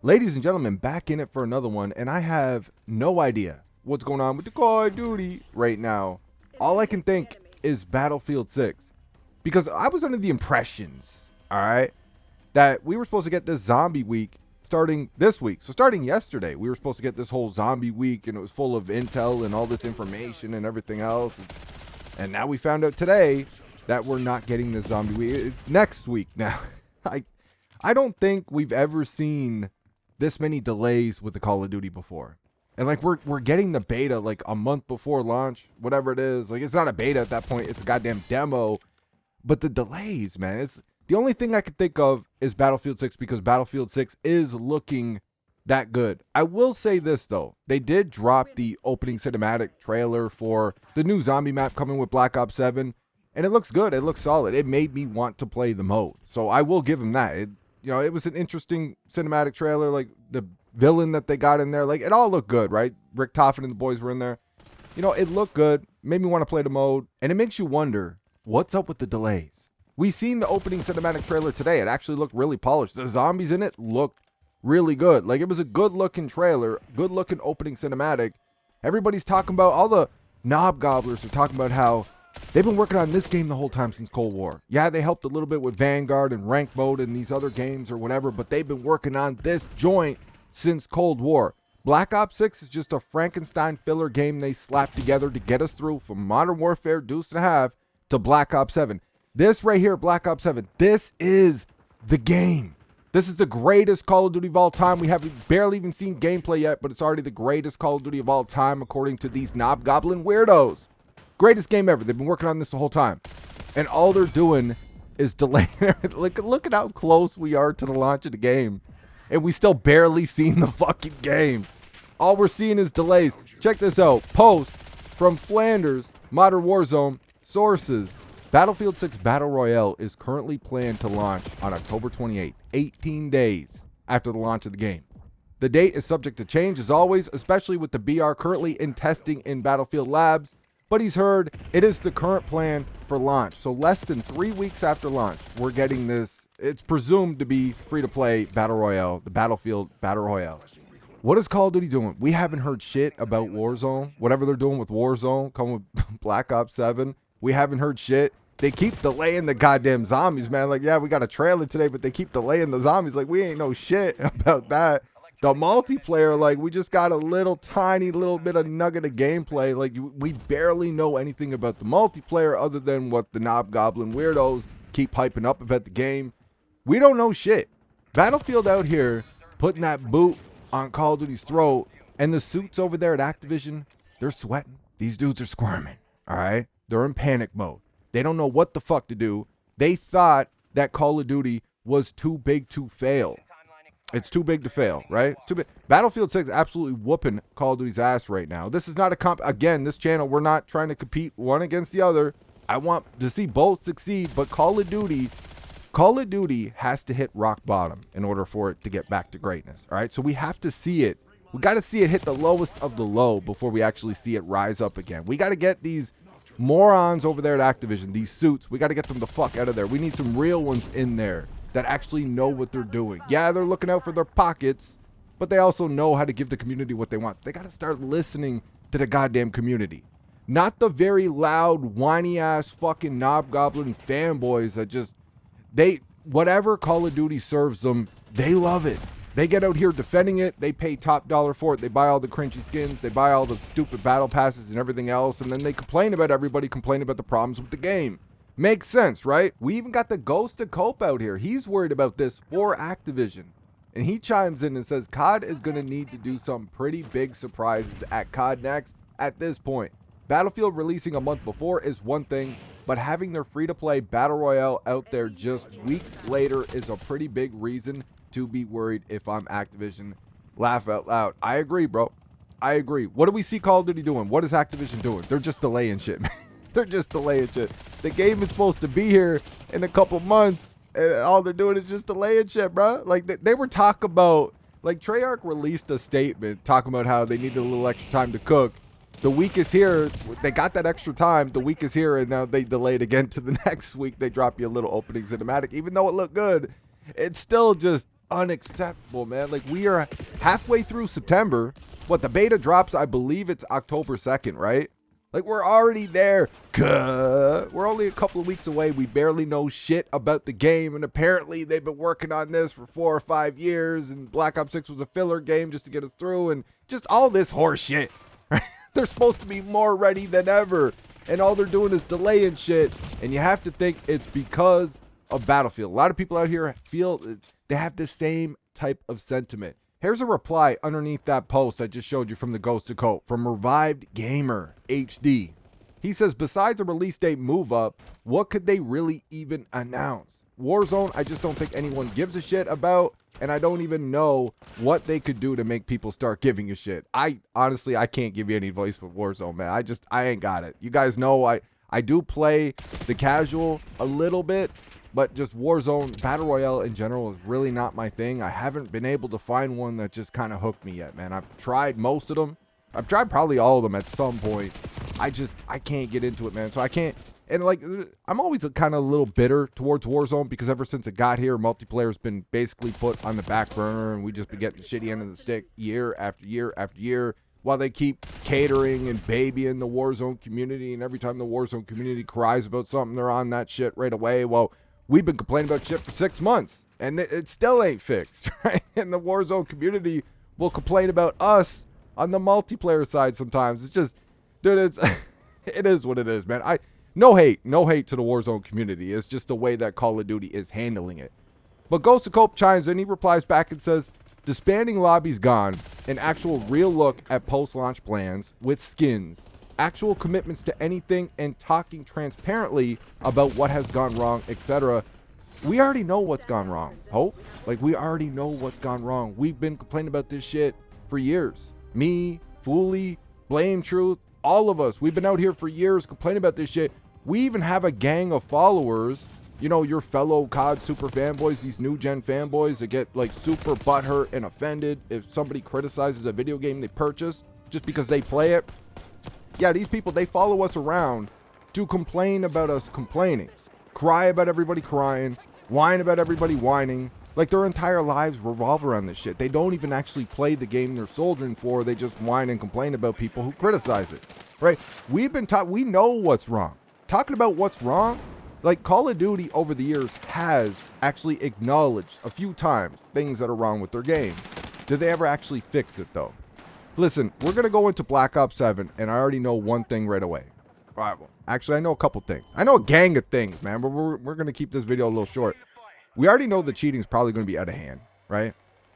Ladies and gentlemen, back in it for another one, and I have no idea what's going on with the Call of Duty right now. All I can think is Battlefield 6, because I was under the impressions, all right, that we were supposed to get this zombie week starting this week. So starting yesterday, we were supposed to get this whole zombie week, and it was full of intel and all this information and everything else. And now we found out today that we're not getting this zombie week. It's next week now. I don't think we've ever seen this many delays with the Call of Duty before. And like we're getting the beta like a month before launch, whatever it is. Like it's not a beta at that point, it's a goddamn demo. But the delays, man, it's the only thing I could think of is Battlefield 6, because Battlefield 6 is looking that good. I will say this though, they did drop the opening cinematic trailer for the new zombie map coming with Black Ops 7, and it looks good, it looks solid. It made me want to play the mode. So I will give them that. It was an interesting cinematic trailer, like the villain that they got in there, like it all looked good, right? Rick Toffin and the boys were in there. It looked good, made me want to play the mode, and it makes you wonder, what's up with the delays? We seen the opening cinematic trailer today. It actually looked really polished. The zombies in it looked really good. Like it was a good looking trailer, good looking opening cinematic. Everybody's talking about, all the knob gobblers are talking about how they've been working on this game the whole time since Cold War. Yeah, they helped a little bit with Vanguard and Rank Mode and these other games or whatever, but they've been working on this joint since Cold War. Black Ops 6 is just a Frankenstein filler game they slapped together to get us through from Modern Warfare Deuce and a Half to Black Ops 7. This right here, Black Ops 7, this is the game. This is the greatest Call of Duty of all time. We haven't barely even seen gameplay yet, but it's already the greatest Call of Duty of all time according to these knob goblin weirdos. Greatest game ever. They've been working on this the whole time. And all they're doing is delaying it. Look at how close we are to the launch of the game. And we still barely seen the fucking game. All we're seeing is delays. Check this out. Post from Flanders, Modern Warzone, sources. Battlefield 6 Battle Royale is currently planned to launch on October 28th, 18 days after the launch of the game. The date is subject to change as always, especially with the BR currently in testing in Battlefield Labs. But he's heard it is the current plan for launch. So less than 3 weeks after launch, we're getting this. It's presumed to be free-to-play Battle Royale, the Battlefield Battle Royale. What is Call of Duty doing? We haven't heard shit about Warzone. Whatever they're doing with Warzone, coming with Black Ops 7. We haven't heard shit. They keep delaying the goddamn zombies, man. Like, yeah, we got a trailer today, but they keep delaying the zombies. Like, we ain't no shit about that. The multiplayer, like, we just got a tiny little bit of nugget of gameplay. Like, we barely know anything about the multiplayer other than what the knob goblin weirdos keep hyping up about the game. We don't know shit. Battlefield out here putting that boot on Call of Duty's throat, and the suits over there at Activision, they're sweating. These dudes are squirming, all right? They're in panic mode. They don't know what the fuck to do. They thought that Call of Duty was too big to fail. It's too big to fail, right? It's too big. Battlefield 6 absolutely whooping Call of Duty's ass right now. This is not a again, this channel, we're not trying to compete one against the other. I want to see both succeed, but Call of Duty has to hit rock bottom in order for it to get back to greatness, all right? So we have to see it. We got to see it hit the lowest of the low before we actually see it rise up again. We got to get these morons over there at Activision, these suits, we got to get them the fuck out of there. We need some real ones in there that actually know what they're doing. Yeah, they're looking out for their pockets, but they also know how to give the community what they want. They got to start listening to the goddamn community. Not the very loud, whiny-ass fucking knob goblin fanboys that just, whatever Call of Duty serves them, they love it. They get out here defending it. They pay top dollar for it. They buy all the cringy skins. They buy all the stupid battle passes and everything else. And then they complain about everybody complaining about the problems with the game. Makes sense, right? We even got the Ghost of Cope out here. He's worried about this for Activision. And he chimes in and says COD is going to need to do some pretty big surprises at COD Next at this point. Battlefield releasing a month before is one thing, but having their free-to-play Battle Royale out there just weeks later is a pretty big reason to be worried if I'm Activision. Laugh out loud. I agree, bro. I agree. What do we see Call of Duty doing? What is Activision doing? They're just delaying shit, man. They're just delaying shit. The game is supposed to be here in a couple months, and all they're doing is just delaying shit, bro. Like, they were talking about, like, Treyarch released a statement talking about how they needed a little extra time to cook. The week is here. They got that extra time. The week is here, and now they delayed again to the next week. They drop you a little opening cinematic. Even though it looked good, it's still just unacceptable, man. Like, we are halfway through September. What, the beta drops, I believe it's October 2nd, right? Like, we're already there. We're only a couple of weeks away. We barely know shit about the game. And apparently they've been working on this for 4 or 5 years. And Black Ops 6 was a filler game just to get us through. And just all this horse shit. They're supposed to be more ready than ever. And all they're doing is delaying shit. And you have to think it's because of Battlefield. A lot of people out here feel they have the same type of sentiment. Here's a reply underneath that post I just showed you from the Ghost of Cope from Revived Gamer HD. He says, besides a release date move up, what could they really even announce? Warzone, I just don't think anyone gives a shit about, and I don't even know what they could do to make people start giving a shit. Honestly, I can't give you any advice with Warzone, man. I ain't got it. You guys know I do play the casual a little bit, but just Warzone, Battle Royale in general is really not my thing. I haven't been able to find one that just kind of hooked me yet, man. I've tried most of them. I've tried probably all of them at some point. I can't get into it, man. So I can't. And like, I'm always kind of a little bitter towards Warzone because ever since it got here, multiplayer has been basically put on the back burner and we just been getting the shitty end of the stick year after year after year while they keep catering and babying the Warzone community. And every time the Warzone community cries about something, they're on that shit right away. Well, we've been complaining about shit for 6 months, and it still ain't fixed, right? And the Warzone community will complain about us on the multiplayer side sometimes. It's just, dude, it is what it is, man. No hate to the Warzone community. It's just the way that Call of Duty is handling it. But Ghost of Cope chimes in. He replies back and says, disbanding lobbies gone, an actual real look at post-launch plans with skins, actual commitments to anything, and talking transparently about what has gone wrong, etc. We already know what's gone wrong, Hope. Like, we already know what's gone wrong. We've been complaining about this shit for years. Me, Fooly, Blame Truth, all of us. We've been out here for years complaining about this shit. We even have a gang of followers, you know, your fellow COD super fanboys, these new gen fanboys that get like super butthurt and offended if somebody criticizes a video game they purchased just because they play it. Yeah, these people, they follow us around to complain about us complaining, cry about everybody crying, whine about everybody whining. Like, their entire lives revolve around this shit. They don't even actually play the game they're soldiering for. They just whine and complain about people who criticize it, right? We've been taught, we know what's wrong. Talking about what's wrong, like, Call of Duty over the years has actually acknowledged a few times things that are wrong with their game. Did they ever actually fix it, though? Listen, we're going to go into Black Ops 7, and I already know one thing right away. All right, well, actually, I know a couple things. I know a gang of things, man, but we're going to keep this video a little short. We already know the cheating is probably going to be out of hand, right?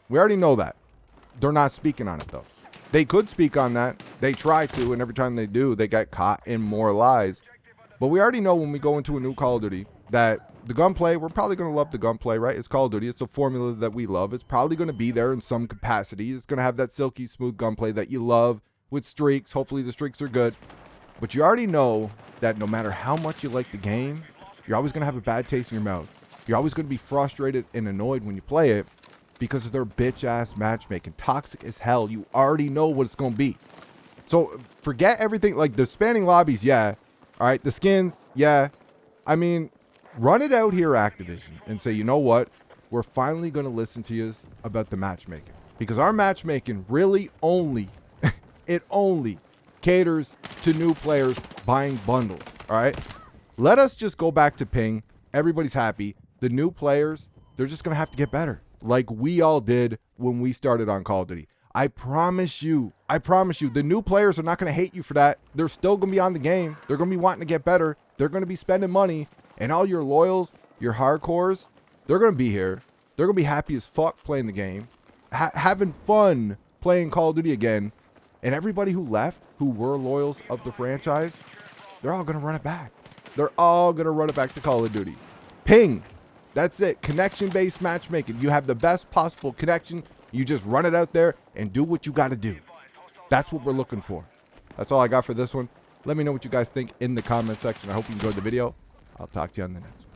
We already know that. They're not speaking on it, though. They could speak on that. They try to, and every time they do, they get caught in more lies. But we already know when we go into a new Call of Duty that the gunplay, we're probably going to love the gunplay, right? It's Call of Duty. It's a formula that we love. It's probably going to be there in some capacity. It's going to have that silky smooth gunplay that you love with streaks. Hopefully the streaks are good. But you already know that no matter how much you like the game, you're always going to have a bad taste in your mouth. You're always going to be frustrated and annoyed when you play it because of their bitch-ass matchmaking. Toxic as hell. You already know what it's going to be. So forget everything. Like, the spanning lobbies, yeah. All right, the skins, yeah. I mean, run it out here, Activision, and say, you know what? We're finally going to listen to you about the matchmaking. Because our matchmaking really only, it only caters to new players buying bundles, all right? Let us just go back to ping. Everybody's happy. The new players, they're just going to have to get better, like we all did when we started on Call of Duty. I promise you, the new players are not going to hate you for that. They're still going to be on the game. They're going to be wanting to get better. They're going to be spending money. And all your loyals, your hardcores, they're going to be here. They're going to be happy as fuck playing the game, having fun playing Call of Duty again. And everybody who left, who were loyals of the franchise, they're all going to run it back. They're all going to run it back to Call of Duty. Ping. That's it. Connection-based matchmaking. You have the best possible connection. You just run it out there and do what you got to do. That's what we're looking for. That's all I got for this one. Let me know what you guys think in the comment section. I hope you enjoyed the video. I'll talk to you on the next one.